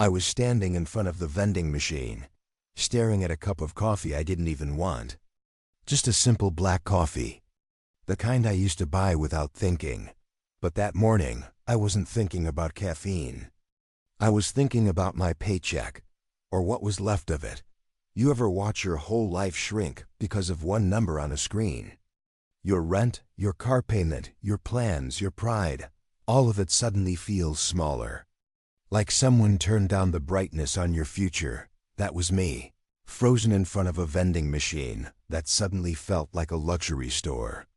I was standing in front of the vending machine, staring at a cup of coffee I didn't even want. Just a simple black coffee. The kind I used to buy without thinking. But that morning, I wasn't thinking about caffeine. I was thinking about my paycheck, or what was left of it. You ever watch your whole life shrink because of one number on a screen? Your rent, your car payment, your plans, your pride, all of it suddenly feels smaller. Like someone turned down the brightness on your future. That was me, frozen in front of a vending machine that suddenly felt like a luxury store.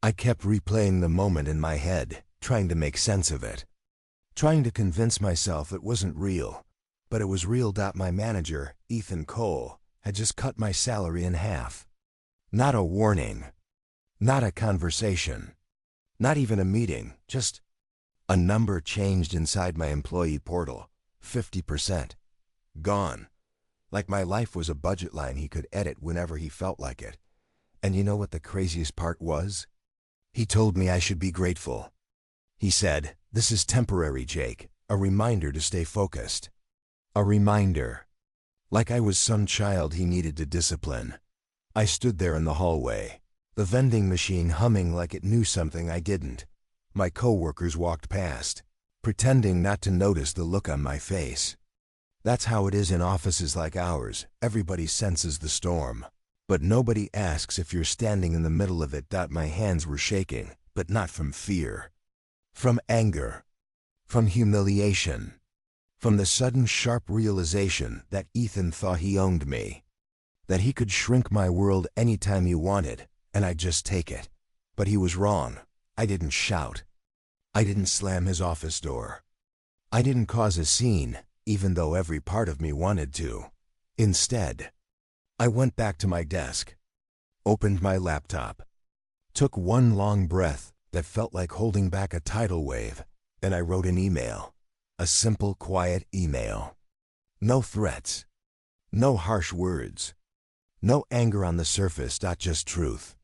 I kept replaying the moment in my head, trying to make sense of it. Trying to convince myself it wasn't real, but it was real. My manager, Ethan Cole, had just cut my salary in half. Not a warning. Not a conversation. Not even a meeting, just a number changed inside my employee portal. 50%. Gone. Like my life was a budget line he could edit whenever he felt like it. And you know what the craziest part was? He told me I should be grateful. He said, "This is temporary, Jake. A reminder to stay focused." A reminder. Like I was some child he needed to discipline. I stood there in the hallway, the vending machine humming like it knew something I didn't. My coworkers walked past, pretending not to notice the look on my face. That's how it is in offices like ours. Everybody senses the storm, but nobody asks if you're standing in the middle of it. My hands were shaking, but not from fear. From anger. From humiliation. From the sudden sharp realization that Ethan thought he owned me. That he could shrink my world anytime he wanted, and I'd just take it. But he was wrong. I didn't shout. I didn't slam his office door. I didn't cause a scene, even though every part of me wanted to. Instead, I went back to my desk, opened my laptop, took one long breath that felt like holding back a tidal wave, and I wrote an email. A simple, quiet email. No threats. No harsh words. No anger on the surface. Just truth.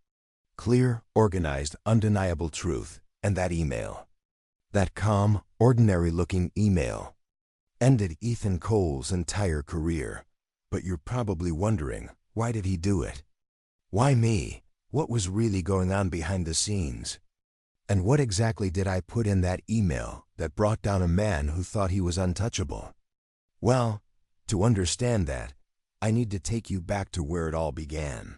Clear, organized, undeniable truth. And that email, that calm, ordinary-looking email, ended Ethan Cole's entire career. But you're probably wondering, why did he do it? Why me? What was really going on behind the scenes? And what exactly did I put in that email that brought down a man who thought he was untouchable? Well, to understand that, I need to take you back to where it all began.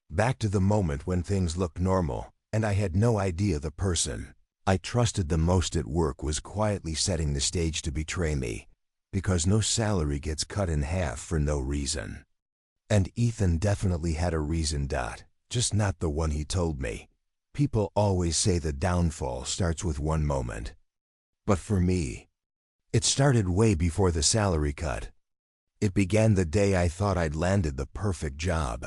Back to the moment when things looked normal, and I had no idea the person I trusted the most at work was quietly setting the stage to betray me, because no salary gets cut in half for no reason. And Ethan definitely had a reason. Just not the one he told me. People always say the downfall starts with one moment. But for me, it started way before the salary cut. It began the day I thought I'd landed the perfect job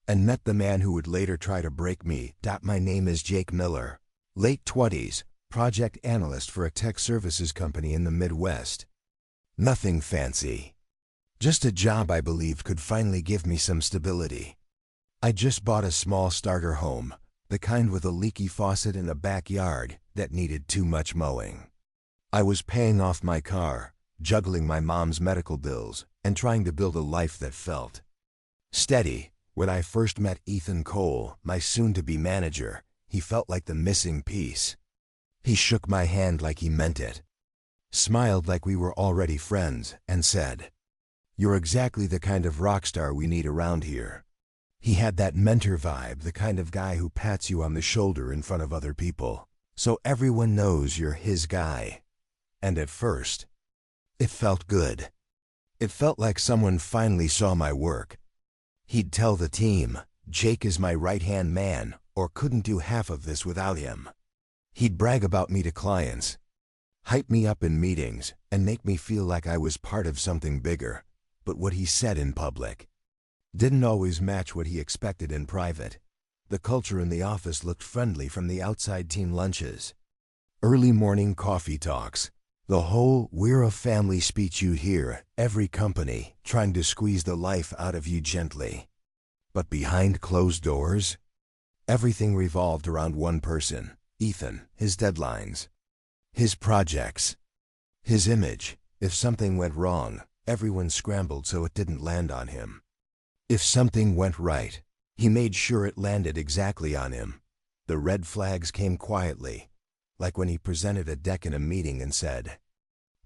and met the man who would later try to break me. My name is Jake Miller, late 20s, project analyst for a tech services company in the Midwest. Nothing fancy. Just a job I believed could finally give me some stability. I just bought a small starter home, the kind with a leaky faucet in a backyard that needed too much mowing. I was paying off my car, juggling my mom's medical bills, and trying to build a life that felt steady. When I first met Ethan Cole, my soon-to-be manager, he felt like the missing piece. He shook my hand like he meant it, smiled like we were already friends, and said, "You're exactly the kind of rock star we need around here." He had that mentor vibe, the kind of guy who pats you on the shoulder in front of other people, so everyone knows you're his guy. And at first, it felt good. It felt like someone finally saw my work. He'd tell the team, "Jake is my right-hand man," or "couldn't do half of this without him." He'd brag about me to clients, hype me up in meetings, and make me feel like I was part of something bigger. But what he said in public didn't always match what he expected in private. The culture in the office looked friendly from the outside. Team lunches, early morning coffee talks, the whole "we're a family" speech you hear every company trying to squeeze the life out of you gently. But behind closed doors, everything revolved around one person, Ethan, his deadlines, his projects, his image. If something went wrong, everyone scrambled so it didn't land on him. If something went right, he made sure it landed exactly on him. The red flags came quietly, like when he presented a deck in a meeting and said,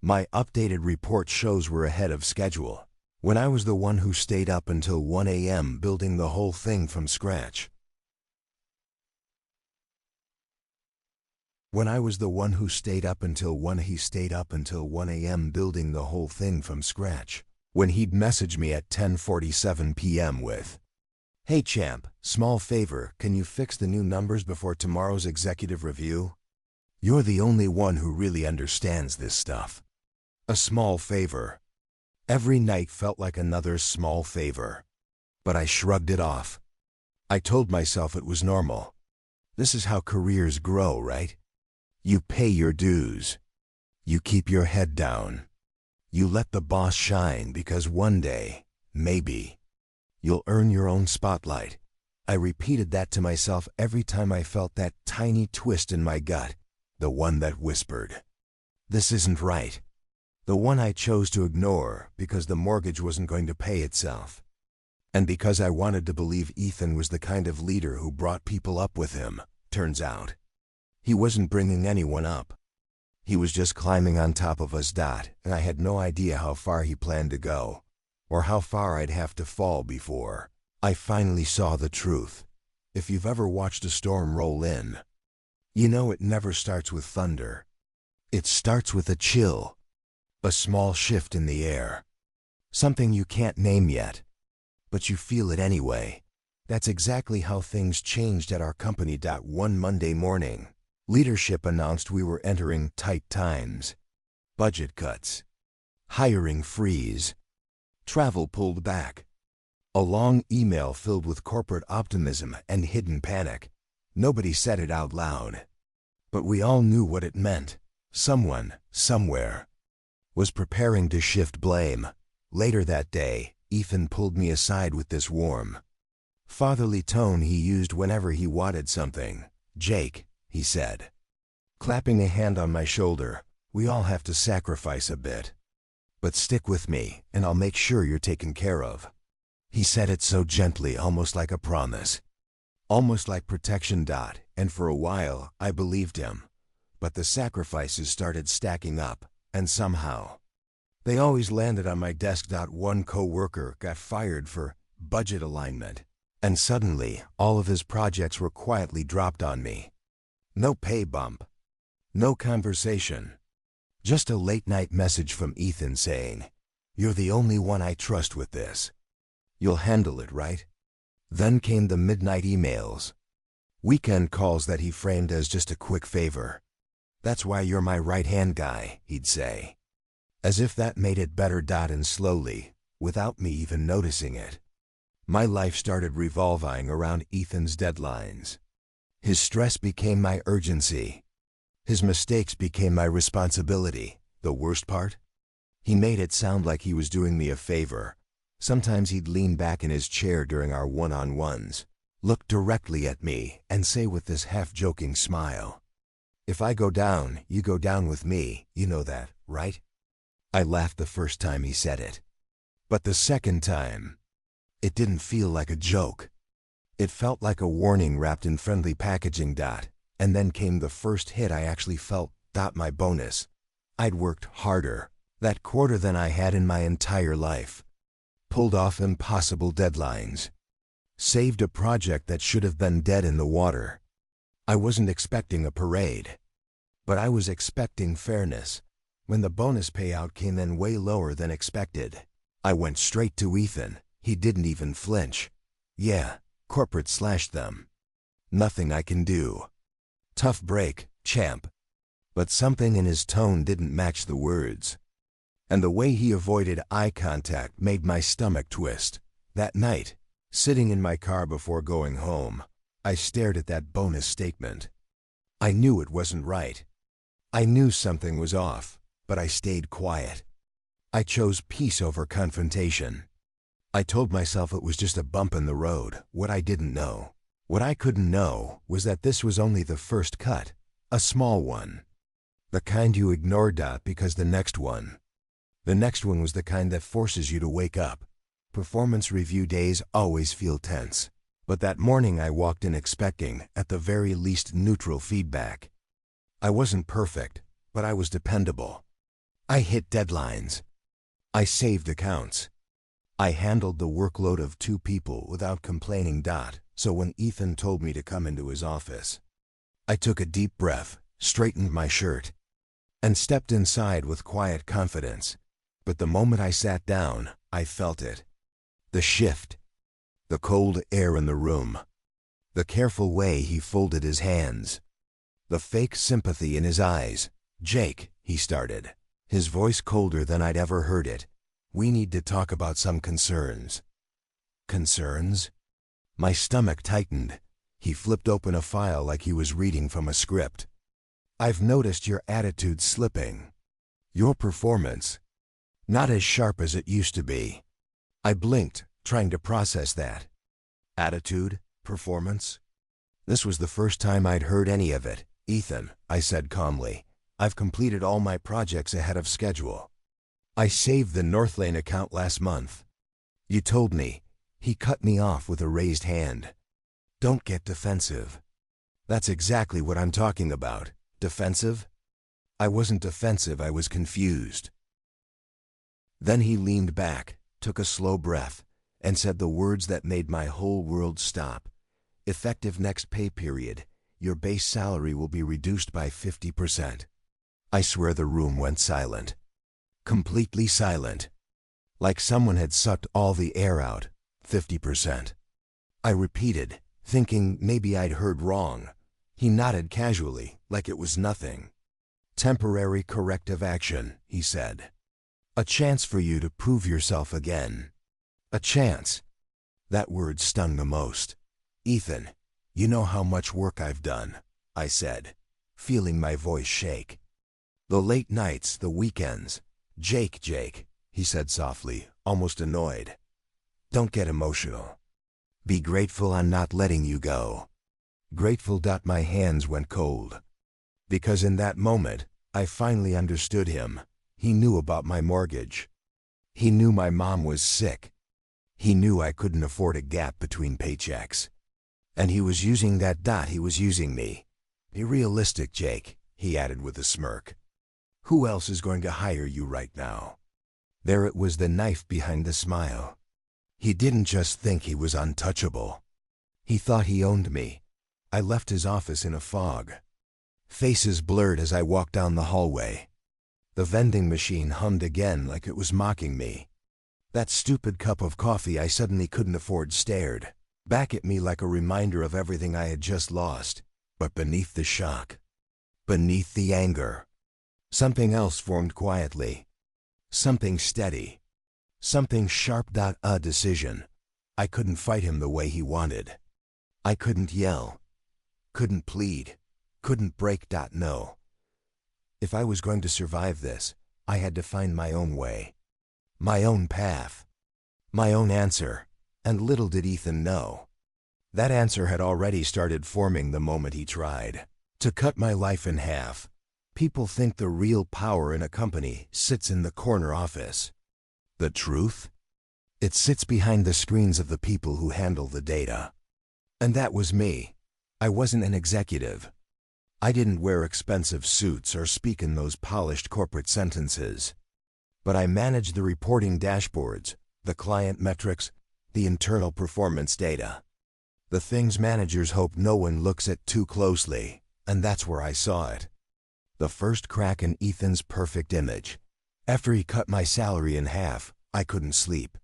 "My updated report shows we're ahead of schedule," when I was the one who stayed up until 1 a.m. building the whole thing from scratch. When I was the one who stayed up until 1 a.m. building the whole thing from scratch. When he'd message me at 10:47 p.m. with, "Hey champ, small favor, can you fix the new numbers before tomorrow's executive review? You're the only one who really understands this stuff." A small favor. Every night felt like another small favor. But I shrugged it off. I told myself it was normal. This is how careers grow, right? You pay your dues. You keep your head down. You let the boss shine because one day, maybe, you'll earn your own spotlight. I repeated that to myself every time I felt that tiny twist in my gut, the one that whispered, "This isn't right." The one I chose to ignore because the mortgage wasn't going to pay itself. And because I wanted to believe Ethan was the kind of leader who brought people up with him. Turns out, he wasn't bringing anyone up. He was just climbing on top of us. And I had no idea how far he planned to go, or how far I'd have to fall before I finally saw the truth. If you've ever watched a storm roll in, you know it never starts with thunder. It starts with a chill, a small shift in the air. Something you can't name yet, but you feel it anyway. That's exactly how things changed at our company. One Monday morning, leadership announced we were entering tight times. Budget cuts, hiring freeze, travel pulled back. A long email filled with corporate optimism and hidden panic. Nobody said it out loud, but we all knew what it meant. Someone, somewhere, was preparing to shift blame. Later that day, Ethan pulled me aside with this warm, fatherly tone he used whenever he wanted something. "Jake," he said, clapping a hand on my shoulder, "we all have to sacrifice a bit. But stick with me, and I'll make sure you're taken care of." He said it so gently, almost like a promise. Almost like protection. And for a while, I believed him. But the sacrifices started stacking up, and somehow, they always landed on my desk. One coworker got fired for budget alignment, and suddenly, all of his projects were quietly dropped on me. No pay bump, no conversation, just a late-night message from Ethan saying, "You're the only one I trust with this. You'll handle it, right?" Then came the midnight emails, weekend calls that he framed as just a quick favor. "That's why you're my right-hand guy," he'd say. As if that made it better. And slowly, without me even noticing it, my life started revolving around Ethan's deadlines. His stress became my urgency. His mistakes became my responsibility. The worst part? He made it sound like he was doing me a favor. Sometimes he'd lean back in his chair during our one-on-ones, look directly at me, and say with this half-joking smile, "If I go down, you go down with me, you know that, right?" I laughed the first time he said it. But the second time, it didn't feel like a joke. It felt like a warning wrapped in friendly packaging. And then came the first hit I actually felt. My bonus. I'd worked harder that quarter than I had in my entire life. Pulled off impossible deadlines. Saved a project that should have been dead in the water. I wasn't expecting a parade, but I was expecting fairness. When the bonus payout came in way lower than expected, I went straight to Ethan. He didn't even flinch. "Yeah, corporate slashed them. Nothing I can do. Tough break, champ." But something in his tone didn't match the words. And the way he avoided eye contact made my stomach twist. That night, sitting in my car before going home, I stared at that bonus statement. I knew it wasn't right. I knew something was off, but I stayed quiet. I chose peace over confrontation. I told myself it was just a bump in the road. What I didn't know, what I couldn't know, was that this was only the first cut, a small one. The kind you ignore. Because the next one The next one was the kind that forces you to wake up. Performance review days always feel tense. But that morning I walked in expecting, at the very least, neutral feedback. I wasn't perfect, but I was dependable. I hit deadlines. I saved accounts. I handled the workload of 2 people without complaining. So when Ethan told me to come into his office, I took a deep breath, straightened my shirt, and stepped inside with quiet confidence. But the moment I sat down, I felt it. The shift. The cold air in the room. The careful way he folded his hands. The fake sympathy in his eyes. "Jake," he started, his voice colder than I'd ever heard it. "We need to talk about some concerns." Concerns? My stomach tightened. He flipped open a file like he was reading from a script. "I've noticed your attitude slipping. Your performance. Not as sharp as it used to be." I blinked, trying to process that. Attitude? Performance? This was the first time I'd heard any of it. "Ethan," I said calmly, "I've completed all my projects ahead of schedule. I saved the Northlane account last month. You told me." He cut me off with a raised hand. "Don't get defensive." "That's exactly what I'm talking about. Defensive?" I wasn't defensive, I was confused. Then he leaned back, took a slow breath, and said the words that made my whole world stop. "Effective next pay period, your base salary will be reduced by 50%. I swear the room went silent. Completely silent. Like someone had sucked all the air out. 50%. I repeated, thinking maybe I'd heard wrong. He nodded casually, like it was nothing. "Temporary corrective action," he said. "A chance for you to prove yourself again." A chance. That word stung the most. "Ethan, you know how much work I've done," I said, feeling my voice shake. "The late nights, the weekends." Jake," he said softly, almost annoyed. "Don't get emotional. Be grateful I'm not letting you go." Grateful. My hands went cold. Because in that moment, I finally understood him. He knew about my mortgage. He knew my mom was sick. He knew I couldn't afford a gap between paychecks. And he was using that. He was using me. "Be realistic, Jake," he added with a smirk. "Who else is going to hire you right now?" There it was, the knife behind the smile. He didn't just think he was untouchable. He thought he owned me. I left his office in a fog. Faces blurred as I walked down the hallway. The vending machine hummed again like it was mocking me. That stupid cup of coffee I suddenly couldn't afford stared back at me like a reminder of everything I had just lost. But beneath the shock, beneath the anger, something else formed quietly. Something steady. Something sharp. A decision. I couldn't fight him the way he wanted. I couldn't yell. Couldn't plead. Couldn't break. No. If I was going to survive this, I had to find my own way. My own path. My own answer. And little did Ethan know. That answer had already started forming the moment he tried to cut my life in half. People think the real power in a company sits in the corner office. The truth? It sits behind the screens of the people who handle the data. And that was me. I wasn't an executive. I didn't wear expensive suits or speak in those polished corporate sentences. But I managed the reporting dashboards, the client metrics, the internal performance data. The things managers hope no one looks at too closely, and that's where I saw it. The first crack in Ethan's perfect image. After he cut my salary in half, I couldn't sleep.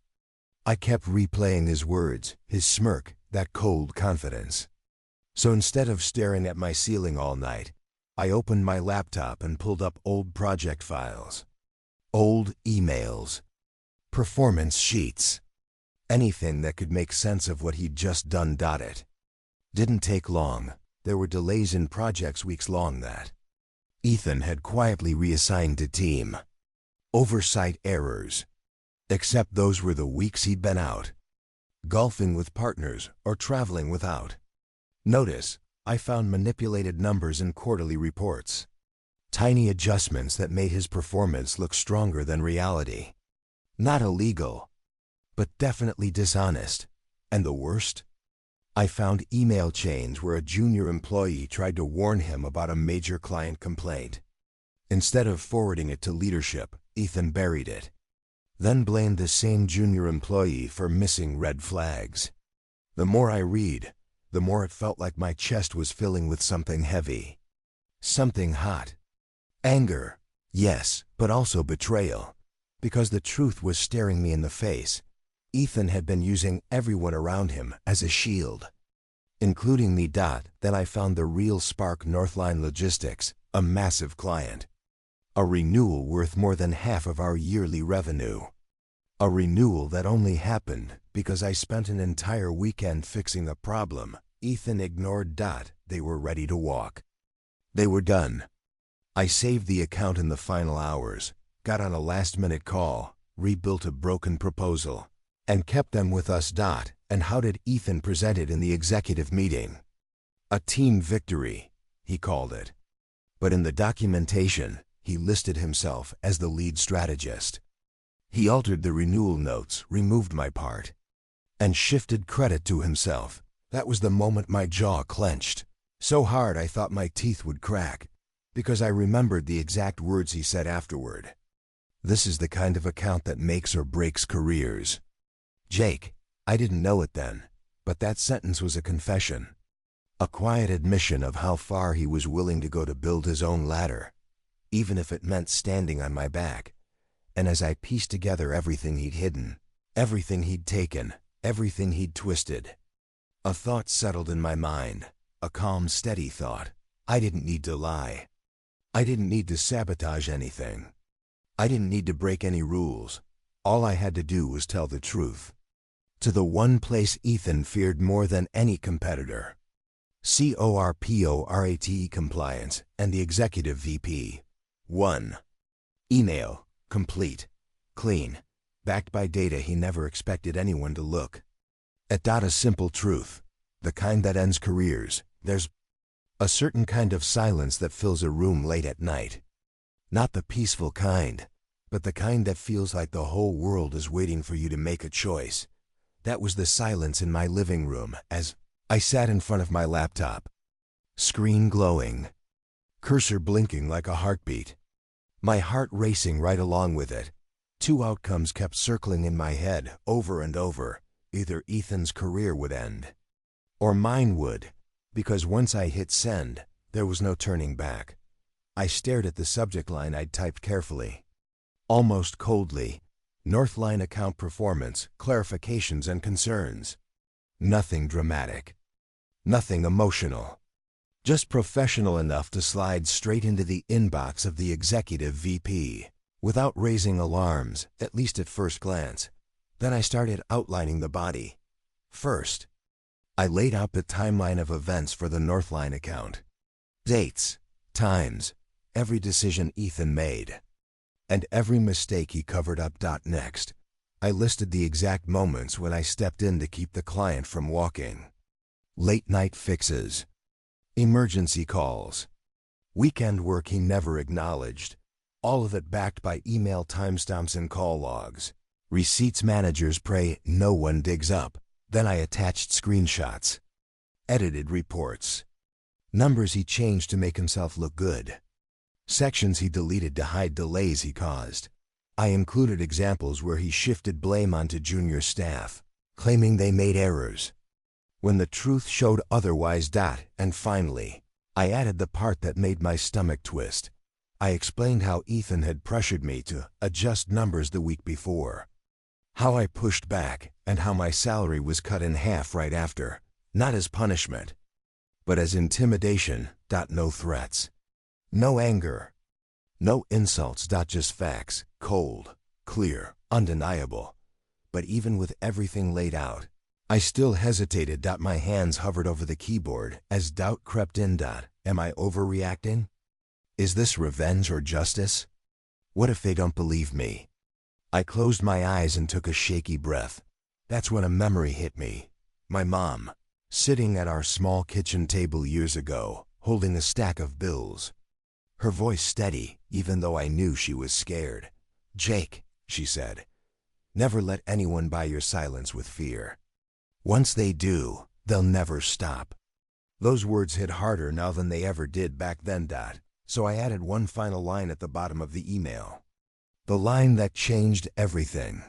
I kept replaying his words, his smirk, that cold confidence. So instead of staring at my ceiling all night, I opened my laptop and pulled up old project files. Old emails. Performance sheets. Anything that could make sense of what he'd just done. It didn't take long. There were delays in projects weeks long that Ethan had quietly reassigned to team. Oversight errors. Except those were the weeks he'd been out. Golfing with partners or traveling without. Notice, I found manipulated numbers in quarterly reports. Tiny adjustments that made his performance look stronger than reality. Not illegal, but definitely dishonest. And the worst? I found email chains where a junior employee tried to warn him about a major client complaint. Instead of forwarding it to leadership, Ethan buried it. Then blamed the same junior employee for missing red flags. The more I read, the more it felt like my chest was filling with something heavy. Something hot. Anger, yes, but also betrayal. Because the truth was staring me in the face. Ethan had been using everyone around him as a shield, including me. Then I found the real spark: Northline Logistics, a massive client. A renewal worth more than half of our yearly revenue. A renewal that only happened because I spent an entire weekend fixing a problem Ethan ignored. They were ready to walk. They were done. I saved the account in the final hours, got on a last-minute call, rebuilt a broken proposal, and kept them with us. And how did Ethan present it in the executive meeting? A team victory, he called it. But in the documentation, he listed himself as the lead strategist. He altered the renewal notes, removed my part, and shifted credit to himself. That was the moment my jaw clenched, so hard I thought my teeth would crack, because I remembered the exact words he said afterward. This is the kind of account that makes or breaks careers. Jake, I didn't know it then, but that sentence was a confession. A quiet admission of how far he was willing to go to build his own ladder, even if it meant standing on my back. And as I pieced together everything he'd hidden, everything he'd taken, everything he'd twisted, a thought settled in my mind, a calm, steady thought. I didn't need to lie. I didn't need to sabotage anything. I didn't need to break any rules. All I had to do was tell the truth. To the one place Ethan feared more than any competitor. Corporate compliance and the executive VP. 1. Email, complete, clean, backed by data he never expected anyone to look at. A simple truth, the kind that ends careers. There's a certain kind of silence that fills a room late at night. Not the peaceful kind, but the kind that feels like the whole world is waiting for you to make a choice. That was the silence in my living room as I sat in front of my laptop. Screen glowing, cursor blinking like a heartbeat. My heart racing right along with it. Two outcomes kept circling in my head over and over. Either Ethan's career would end, or mine would, because once I hit send, there was no turning back. I stared at the subject line I'd typed carefully, almost coldly. Northline account performance, clarifications and concerns. Nothing dramatic. Nothing emotional. Just professional enough to slide straight into the inbox of the executive VP, without raising alarms, at least at first glance. Then I started outlining the body. First, I laid out the timeline of events for the Northline account. Dates, times, every decision Ethan made, and every mistake he covered up. Next, I listed the exact moments when I stepped in to keep the client from walking. Late night fixes, emergency calls, weekend work he never acknowledged, all of it backed by email timestamps and call logs. Receipts managers pray no one digs up. Then I attached screenshots, edited reports, numbers he changed to make himself look good, sections he deleted to hide delays he caused. I included examples where he shifted blame onto junior staff, claiming they made errors when the truth showed otherwise. And finally, I added the part that made my stomach twist. I explained how Ethan had pressured me to adjust numbers the week before, how I pushed back, and how my salary was cut in half right after, not as punishment, but as intimidation. No threats, no anger, no insults. Just facts, cold, clear, undeniable. But even with everything laid out, I still hesitated. My hands hovered over the keyboard as doubt crept in. Am I overreacting? Is this revenge or justice? What if they don't believe me? I closed my eyes and took a shaky breath. That's when a memory hit me. My mom, sitting at our small kitchen table years ago, holding a stack of bills. Her voice steady, even though I knew she was scared. "Jake," she said, "never let anyone buy your silence with fear. Once they do, they'll never stop." Those words hit harder now than they ever did back then. So I added one final line at the bottom of the email. The line that changed everything.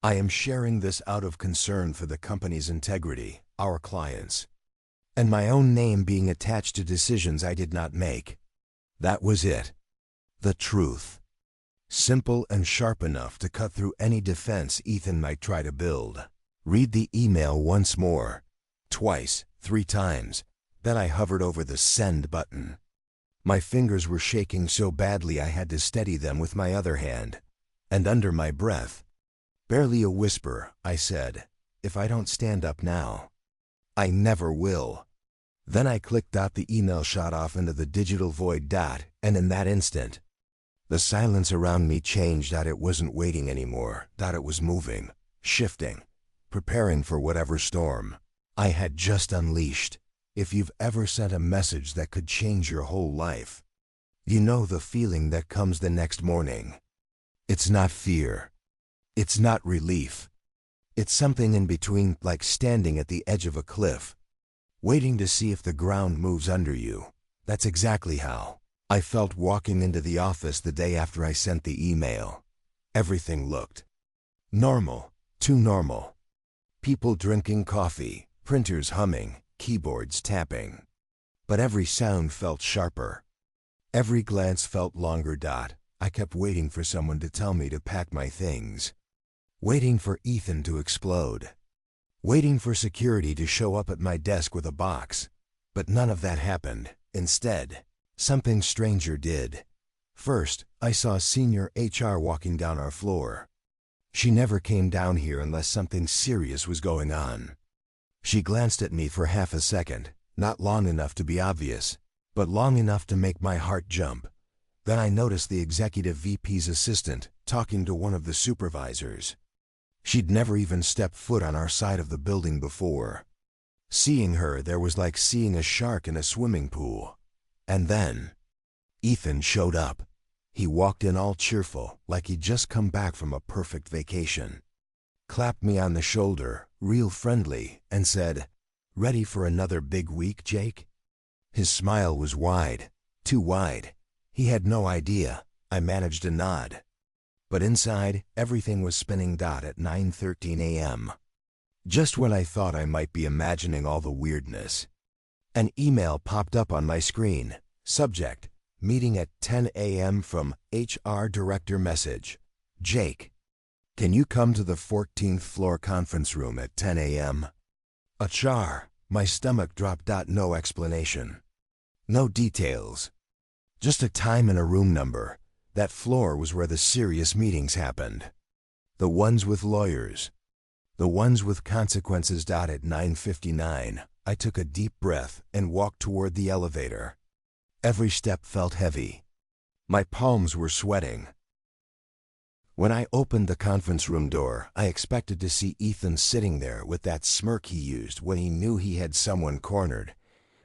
"I am sharing this out of concern for the company's integrity, our clients, and my own name being attached to decisions I did not make." That was it. The truth. Simple and sharp enough to cut through any defense Ethan might try to build. Read the email once more. Twice, 3 times. Then I hovered over the send button. My fingers were shaking so badly I had to steady them with my other hand. And under my breath, barely a whisper, I said, "If I don't stand up now, I never will." Then I clicked. The email shot off into the digital void. And in that instant, the silence around me changed. It wasn't waiting anymore. It was moving, shifting, preparing for whatever storm I had just unleashed. If you've ever sent a message that could change your whole life, you know the feeling that comes the next morning. It's not fear. It's not relief. It's something in between, like standing at the edge of a cliff, waiting to see if the ground moves under you. That's exactly how I felt walking into the office the day after I sent the email. Everything looked normal, too normal. People drinking coffee, printers humming, keyboards tapping. But every sound felt sharper. Every glance felt longer. I kept waiting for someone to tell me to pack my things. Waiting for Ethan to explode. Waiting for security to show up at my desk with a box. But none of that happened. Instead, something stranger did. First, I saw a senior HR walking down our floor. She never came down here unless something serious was going on. She glanced at me for half a second, not long enough to be obvious, but long enough to make my heart jump. Then I noticed the executive VP's assistant talking to one of the supervisors. She'd never even stepped foot on our side of the building before. Seeing her there was like seeing a shark in a swimming pool. And then Ethan showed up. He walked in all cheerful, like he'd just come back from a perfect vacation. Clapped me on the shoulder, real friendly, and said, "Ready for another big week, Jake?" His smile was wide, too wide. He had no idea. I managed a nod. But inside, everything was spinning. At 9:13 a.m. Just when I thought I might be imagining all the weirdness, an email popped up on my screen. Subject, meeting at 10 a.m. from HR Director. Message, "Jake, can you come to the 14th floor conference room at 10 a.m.? Achar, my stomach dropped. No explanation. No details. Just a time and a room number. That floor was where the serious meetings happened. The ones with lawyers. The ones with consequences. At 9:59, I took a deep breath and walked toward the elevator. Every step felt heavy. My palms were sweating. When I opened the conference room door, I expected to see Ethan sitting there with that smirk he used when he knew he had someone cornered.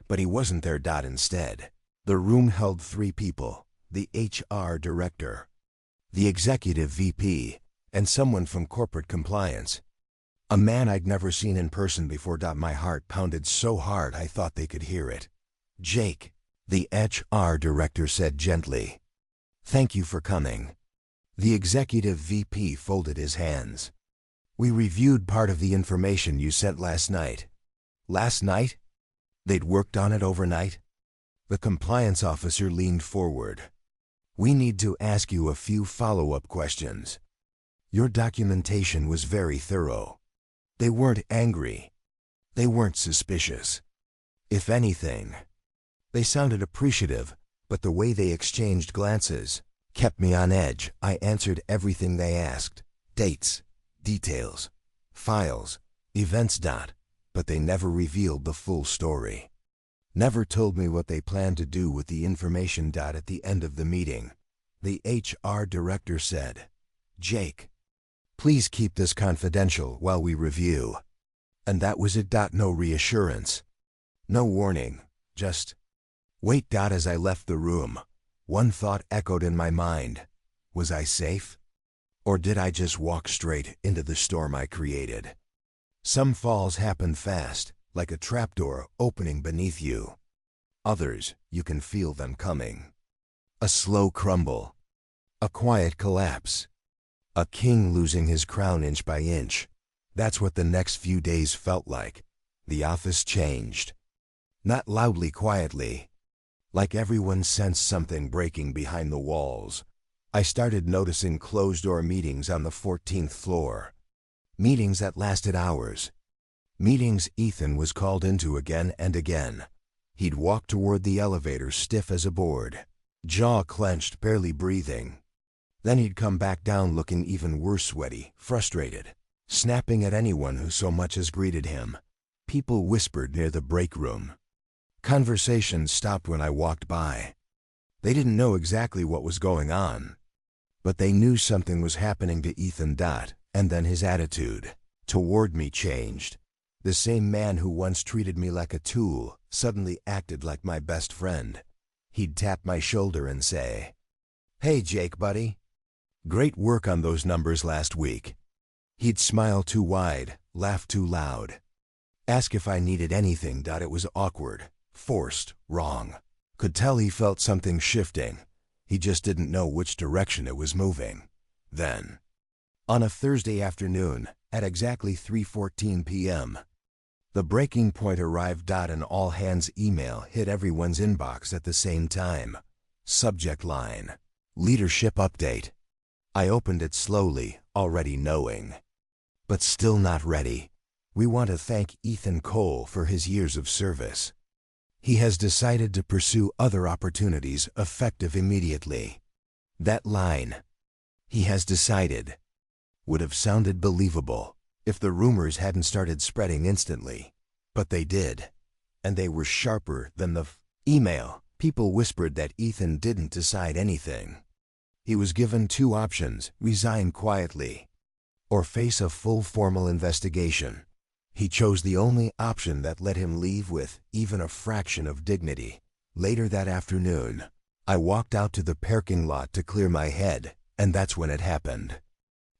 But he wasn't there. Instead, the room held 3 people. The HR Director, the Executive VP, and someone from corporate compliance. A man I'd never seen in person before. My heart pounded so hard I thought they could hear it. "Jake," the HR Director said gently. "Thank you for coming." The Executive VP folded his hands. "We reviewed part of the information you sent last night." Last night? They'd worked on it overnight? The compliance officer leaned forward. "We need to ask you a few follow-up questions. Your documentation was very thorough." They weren't angry. They weren't suspicious. If anything, they sounded appreciative, but the way they exchanged glances kept me on edge. I answered everything they asked. Dates, details, files, events. But they never revealed the full story. Never told me what they planned to do with the information. At the end of the meeting, the HR Director said, "Jake, please keep this confidential while we review." And that was it. No reassurance. No warning. Just wait. As I left the room, One thought echoed in my mind. Was I safe? Or did I just walk straight into the storm I created? Some falls happen fast, like a trapdoor opening beneath you. Others, you can feel them coming. A slow crumble. A quiet collapse. A king losing his crown inch by inch. That's what the next few days felt like. The office changed. Not loudly, quietly. Like everyone sensed something breaking behind the walls. I started noticing closed-door meetings on the 14th floor. Meetings that lasted hours. Meetings Ethan was called into again and again. He'd walk toward the elevator stiff as a board, jaw clenched, barely breathing. Then he'd come back down looking even worse, sweaty, frustrated, snapping at anyone who so much as greeted him. People whispered near the break room. Conversations stopped when I walked by. They didn't know exactly what was going on, but they knew something was happening to Ethan. And then his attitude toward me changed. The same man who once treated me like a tool suddenly acted like my best friend. He'd tap my shoulder and say, "Hey Jake, buddy. Great work on those numbers last week." He'd smile too wide, laugh too loud. Ask if I needed anything. It was awkward, forced, wrong. Could tell he felt something shifting. He just didn't know which direction it was moving. Then, on a Thursday afternoon, at exactly 3:14 p.m., the breaking point arrived. An all-hands email hit everyone's inbox at the same time. Subject line: Leadership Update. I opened it slowly, already knowing. But still not ready. We want to thank Ethan Cole for his years of service. He has decided to pursue other opportunities effective immediately. That line, "he has decided," would have sounded believable if the rumors hadn't started spreading instantly. But they did. And they were sharper than the email. People whispered that Ethan didn't decide anything. He was given two options: resign quietly or face a full formal investigation. He chose the only option that let him leave with even a fraction of dignity. Later that afternoon, I walked out to the parking lot to clear my head, and that's when it happened.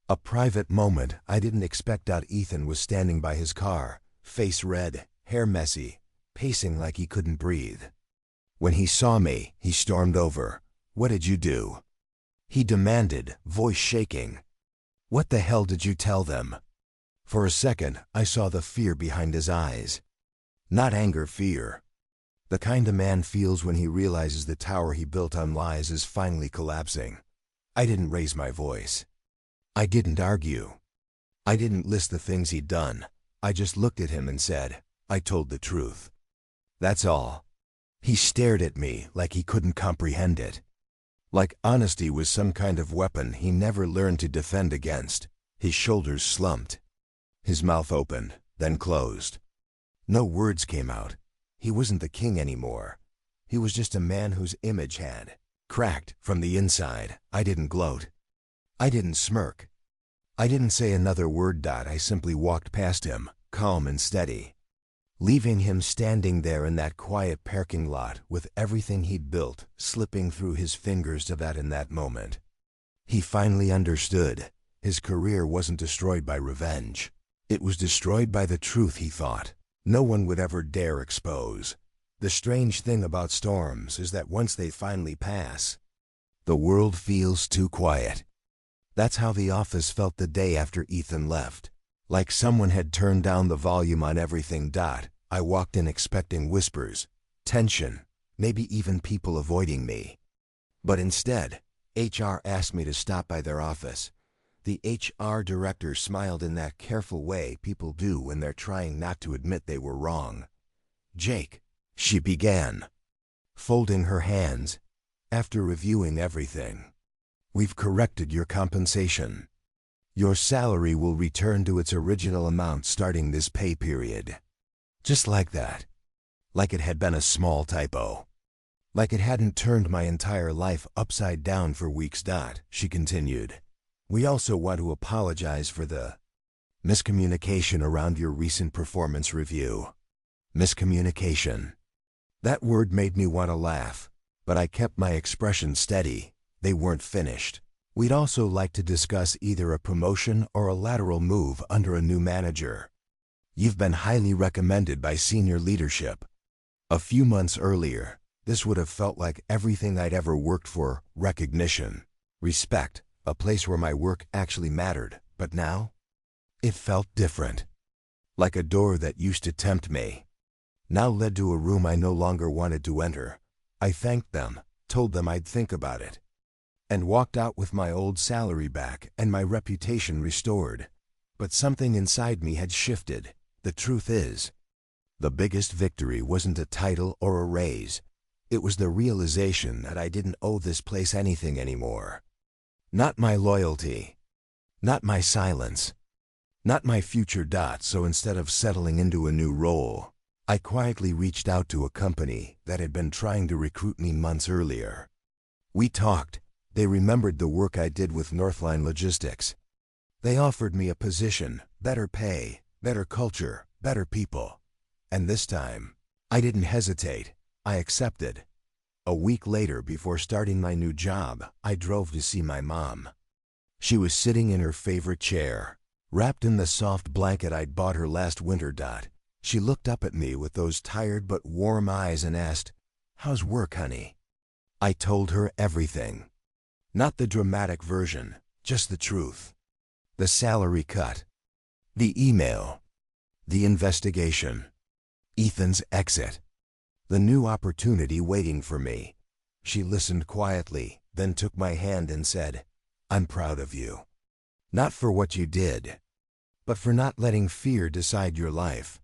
A private moment I didn't expect. Ethan was standing by his car, face red, hair messy, pacing like he couldn't breathe. When he saw me, he stormed over. "What did you do?" he demanded, voice shaking. "What the hell did you tell them?" For a second, I saw the fear behind his eyes. Not anger, fear. The kind a man feels when he realizes the tower he built on lies is finally collapsing. I didn't raise my voice. I didn't argue. I didn't list the things he'd done. I just looked at him and said, "I told the truth. That's all." He stared at me like he couldn't comprehend it. Like honesty was some kind of weapon he never learned to defend against. His shoulders slumped. His mouth opened, then closed. No words came out. He wasn't the king anymore. He was just a man whose image had cracked from the inside. I didn't gloat. I didn't smirk. I didn't say another word. I simply walked past him, calm and steady, leaving him standing there in that quiet parking lot with everything he'd built slipping through his fingers. In that moment, he finally understood. His career wasn't destroyed by revenge. It was destroyed by the truth he thought no one would ever dare expose. The strange thing about storms is that once they finally pass, the world feels too quiet. That's how the office felt the day after Ethan left. Like someone had turned down the volume on everything. I walked in expecting whispers, tension, maybe even people avoiding me. But instead, HR asked me to stop by their office. The HR director smiled in that careful way people do when they're trying not to admit they were wrong. "Jake," she began, folding her hands, "after reviewing everything, we've corrected your compensation. Your salary will return to its original amount starting this pay period." Just like that. Like it had been a small typo. Like it hadn't turned my entire life upside down for weeks. She continued. "We also want to apologize for the miscommunication around your recent performance review." Miscommunication. That word made me want to laugh. But I kept my expression steady. They weren't finished. We'd also like to discuss either a promotion or a lateral move under a new manager. You've been highly recommended by senior leadership. A few months earlier, this would have felt like everything I'd ever worked for: recognition, respect, a place where my work actually mattered. But now, it felt different. Like a door that used to tempt me, now led to a room I no longer wanted to enter. I thanked them, told them I'd think about it, and walked out with my old salary back and my reputation restored. But something inside me had shifted. The truth is, the biggest victory wasn't a title or a raise. It was the realization that I didn't owe this place anything anymore. Not my loyalty, not my silence, not my future. So instead of settling into a new role, I quietly reached out to a company that had been trying to recruit me months earlier. We talked. They remembered the work I did with Northline Logistics. They offered me a position, better pay, better culture, better people. And this time, I didn't hesitate. I accepted. A week later, before starting my new job, I drove to see my mom. She was sitting in her favorite chair, wrapped in the soft blanket I'd bought her last winter. She looked up at me with those tired but warm eyes and asked, "How's work, honey?" I told her everything. Not the dramatic version, just the truth. The salary cut, the email, the investigation, Ethan's exit, the new opportunity waiting for me. She listened quietly, then took my hand and said, "I'm proud of you. Not for what you did, but for not letting fear decide your life."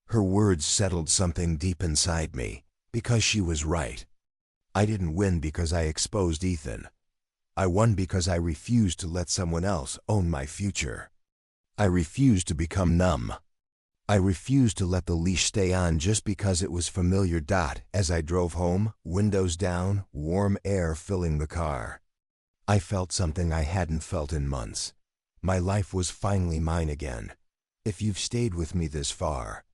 Her words settled something deep inside me, because she was right. I didn't win because I exposed Ethan. I won because I refused to let someone else own my future. I refused to become numb. I refused to let the leash stay on just because it was familiar. As I drove home, windows down, warm air filling the car, I felt something I hadn't felt in months. My life was finally mine again. If you've stayed with me this far,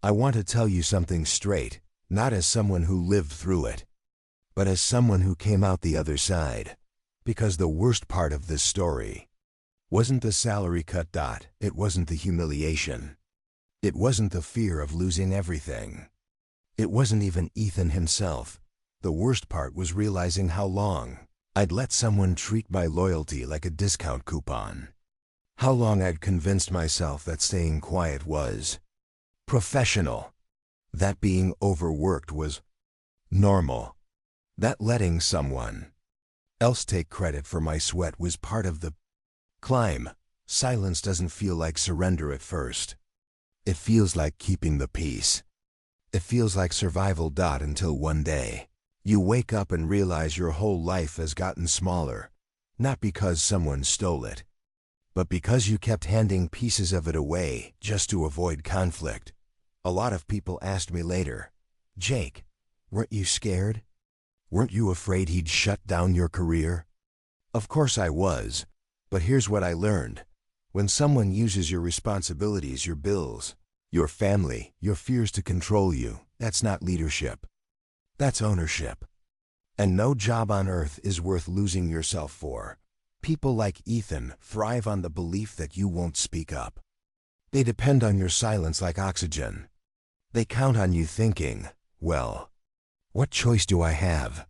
I want to tell you something straight, not as someone who lived through it, but as someone who came out the other side. Because the worst part of this story wasn't the salary cut. It wasn't the humiliation. It wasn't the fear of losing everything. It wasn't even Ethan himself. The worst part was realizing how long I'd let someone treat my loyalty like a discount coupon. How long I'd convinced myself that staying quiet was professional, that being overworked was normal, that letting someone else take credit for my sweat was part of the climb. Silence doesn't feel like surrender at first. It feels like keeping the peace. It feels like survival. Until one day, you wake up and realize your whole life has gotten smaller, not because someone stole it, but because you kept handing pieces of it away just to avoid conflict. A lot of people asked me later, "Jake, weren't you scared? Weren't you afraid he'd shut down your career?" Of course I was, but here's what I learned. When someone uses your responsibilities, your bills, your family, your fears to control you, that's not leadership. That's ownership. And no job on earth is worth losing yourself for. People like Ethan thrive on the belief that you won't speak up. They depend on your silence like oxygen. They count on you thinking, "Well, what choice do I have?"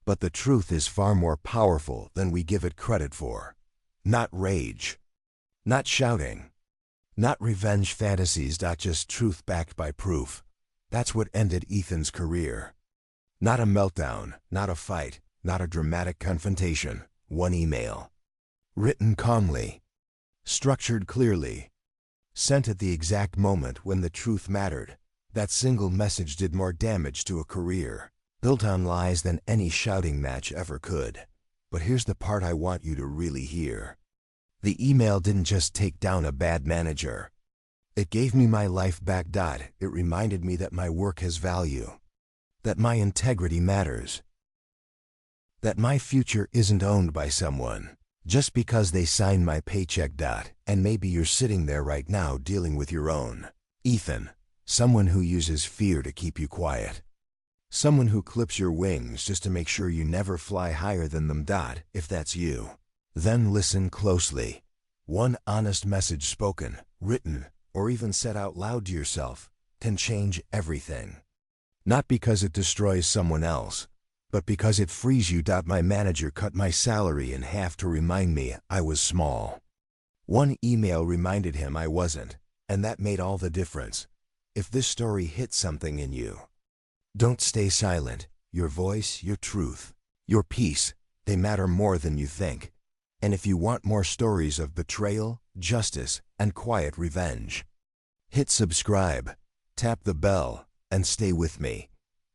But the truth is far more powerful than we give it credit for. Not rage, not shouting, not revenge fantasies. Just truth backed by proof. That's what ended Ethan's career. Not a meltdown, not a fight, not a dramatic confrontation. One email. Written calmly, structured clearly, sent at the exact moment when the truth mattered. That single message did more damage to a career built on lies than any shouting match ever could. But here's the part I want you to really hear. The email didn't just take down a bad manager. It gave me my life back. It reminded me that my work has value, that my integrity matters, that my future isn't owned by someone just because they signed my paycheck. And maybe you're sitting there right now dealing with your own Ethan, someone who uses fear to keep you quiet, Someone who clips your wings just to make sure you never fly higher than them. If that's you, then listen closely. One honest message spoken, written, or even said out loud to yourself can change everything. Not because it destroys someone else, but because it frees you. My manager cut my salary in half to remind me I was small. One email reminded him I wasn't, and that made all the difference. If this story hit something in you, don't stay silent. Your voice, your truth, your peace, they matter more than you think. And if you want more stories of betrayal, justice, and quiet revenge, hit subscribe, tap the bell, and stay with me.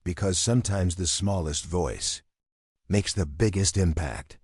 Because sometimes the smallest voice makes the biggest impact.